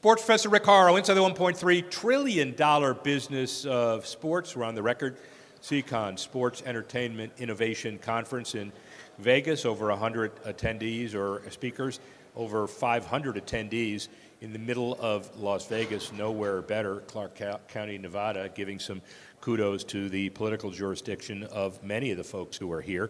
Sports Professor Rick Horrow, inside the $1.3 trillion business of sports. We're on the record. SEICon, Sports Entertainment Innovation Conference in Vegas, over 100 attendees or speakers, over 500 attendees in the middle of Las Vegas, nowhere better, Clark County, Nevada, giving some kudos to the political jurisdiction of many of the folks who are here.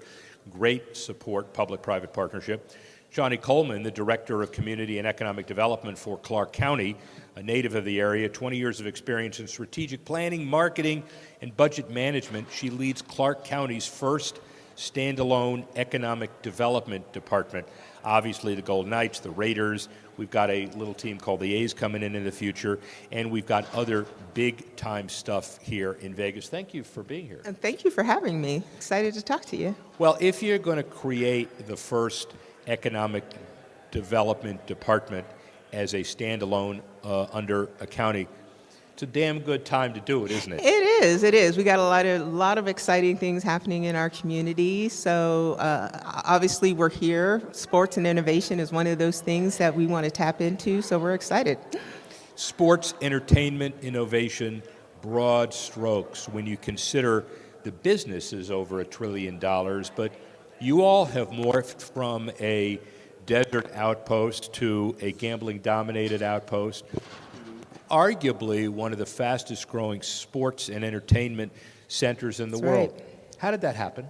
Great support, public-private partnership. Shani Coleman, the Director of Community and Economic Development for Clark County, a native of the area, 20 years of experience in strategic planning, marketing, and budget management. She leads Clark County's first standalone economic development department. Obviously, the Golden Knights, the Raiders. We've got a little team called the A's coming in the future, and we've got other big-time stuff here in Vegas. Thank you for being here. And thank you for having me. Excited to talk to you. Well, if you're going to create the first economic development department as a standalone under a county, it's a damn good time to do it, isn't it? It is. We got a lot of exciting things happening in our community. So obviously we're here. Sports and innovation is one of those things that we want to tap into, so we're excited. Sports, entertainment, innovation, broad strokes. When you consider the business is over $1 trillion, but you all have morphed from a desert outpost to a gambling-dominated outpost, arguably one of the fastest growing sports and entertainment centers in the world. Right. How did that happen?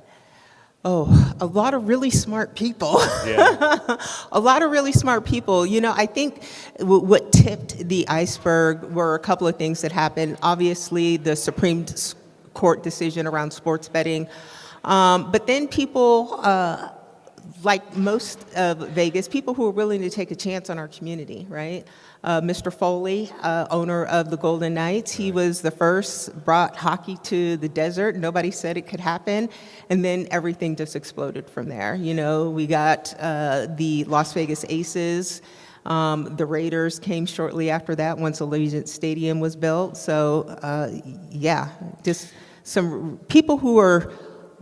Oh, a lot of really smart people. Yeah. A lot of really smart people. You know, I think what tipped the iceberg were a couple of things that happened. Obviously, the Supreme Court decision around sports betting. But then people, like most of Vegas, people who are willing to take a chance on our community, right? Mr. Foley, owner of the Golden Knights, he was the first, brought hockey to the desert. Nobody said it could happen. And then everything just exploded from there. You know, we got the Las Vegas Aces. The Raiders came shortly after that once Allegiant Stadium was built. So, yeah, just some people who are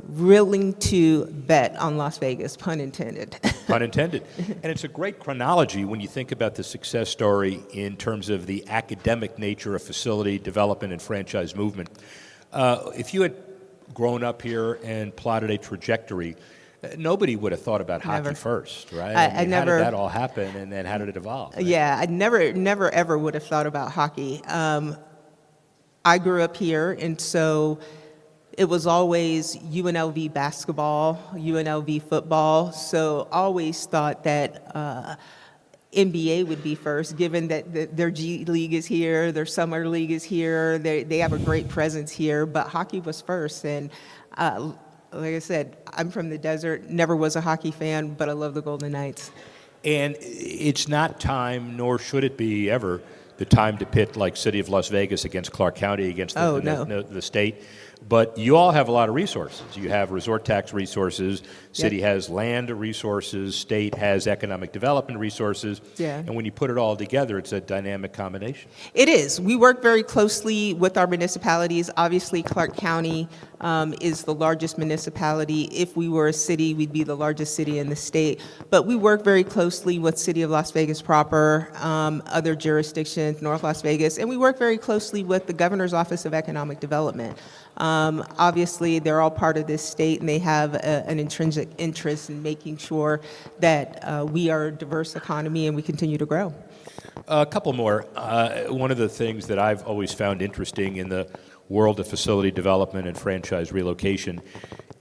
willing to bet on Las Vegas, pun intended. Pun intended. And it's a great chronology when you think about the success story in terms of the academic nature of facility development and franchise movement. If you had grown up here and plotted a trajectory, nobody would have thought about hockey first, right? I never. How did that all happen, and then how did it evolve? Right? Yeah, I never ever would have thought about hockey. I grew up here, and so it was always UNLV basketball, UNLV football, so always thought that NBA would be first, given that their G League is here, their Summer League is here, they have a great presence here, but hockey was first. And like I said, I'm from the desert, never was a hockey fan, but I love the Golden Knights. And it's not time, nor should it be ever, the time to pit like City of Las Vegas against Clark County, against the state. But you all have a lot of resources. You have resort tax resources, city has land resources, state has economic development resources. Yeah. And when you put it all together, it's a dynamic combination. It is. We work very closely with our municipalities. Obviously, Clark County is the largest municipality. If we were a city, we'd be the largest city in the state. But we work very closely with City of Las Vegas proper, other jurisdictions, North Las Vegas, and we work very closely with the Governor's Office of Economic Development. Obviously, they're all part of this state, and they have an intrinsic interest in making sure that we are a diverse economy and we continue to grow. A couple more. One of the things that I've always found interesting in the world of facility development and franchise relocation,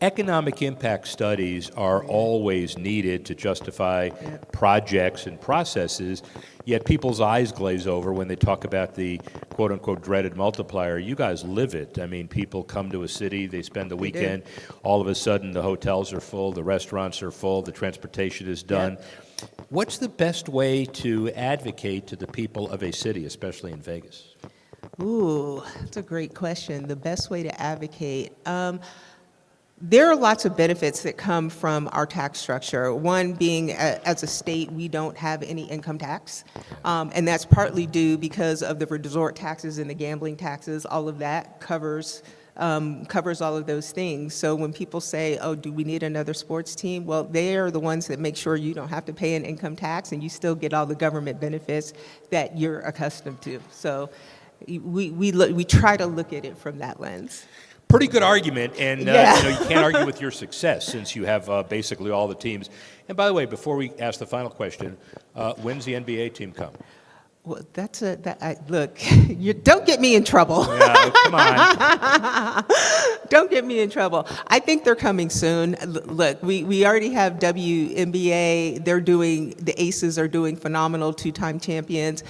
economic impact studies are always needed to justify projects and processes, yet people's eyes glaze over when they talk about the quote-unquote dreaded multiplier. You guys live it. I mean, people come to a city, they spend the weekend, all of a sudden the hotels are full, the restaurants are full, the transportation is done. Yeah. What's the best way to advocate to the people of a city, especially in Vegas? Ooh, that's a great question. The best way to advocate. There are lots of benefits that come from our tax structure. One being, as a state, we don't have any income tax, and that's partly due because of the resort taxes and the gambling taxes. All of that covers covers all of those things. So when people say, oh, do we need another sports team? Well, they are the ones that make sure you don't have to pay an income tax and you still get all the government benefits that you're accustomed to. So we try to look at it from that lens. Pretty good argument, and Yeah. you can't argue with your success since you have basically all the teams. And by the way, before we ask the final question, when's the NBA team come? Well, look, don't get me in trouble. Yeah, come on. Don't get me in trouble. I think they're coming soon. Look, we already have WNBA. The Aces are doing phenomenal, 2-time champions.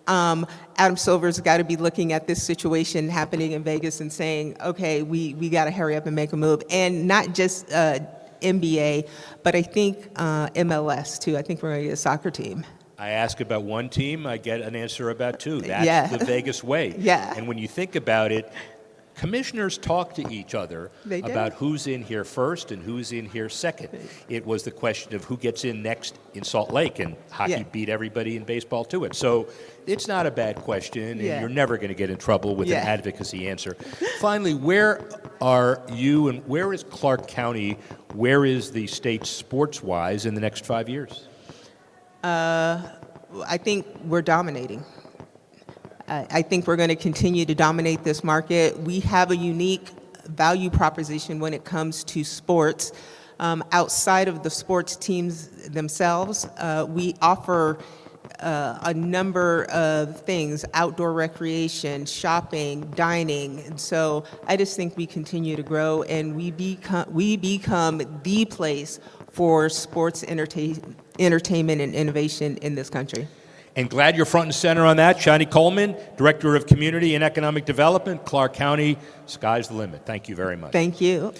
Adam Silver's got to be looking at this situation happening in Vegas and saying, okay, we got to hurry up and make a move. And not just NBA, but I think MLS too. I think we're going to get a soccer team. I ask about one team, I get an answer about two. That's Yeah. the Vegas way. Yeah. And when you think about it, commissioners talk to each other They do. about who's in here first and who's in here second. It was the question of who gets in next in Salt Lake, and hockey Yeah. beat everybody in baseball to it. So it's not a bad question, and Yeah. you're never going to get in trouble with Yeah. an advocacy answer. Finally, where are you and where is Clark County, where is the state sports-wise in the next 5 years? I think we're dominating. I think we're going to continue to dominate this market. We have a unique value proposition when it comes to sports. Outside of the sports teams themselves, we offer a number of things: outdoor recreation, shopping, dining. And so I just think we continue to grow, and we become the place for sports entertainment and innovation in this country. And glad you're front and center on that. Shani Coleman, Director of Community and Economic Development, Clark County. Sky's the limit. Thank you very much. Thank you.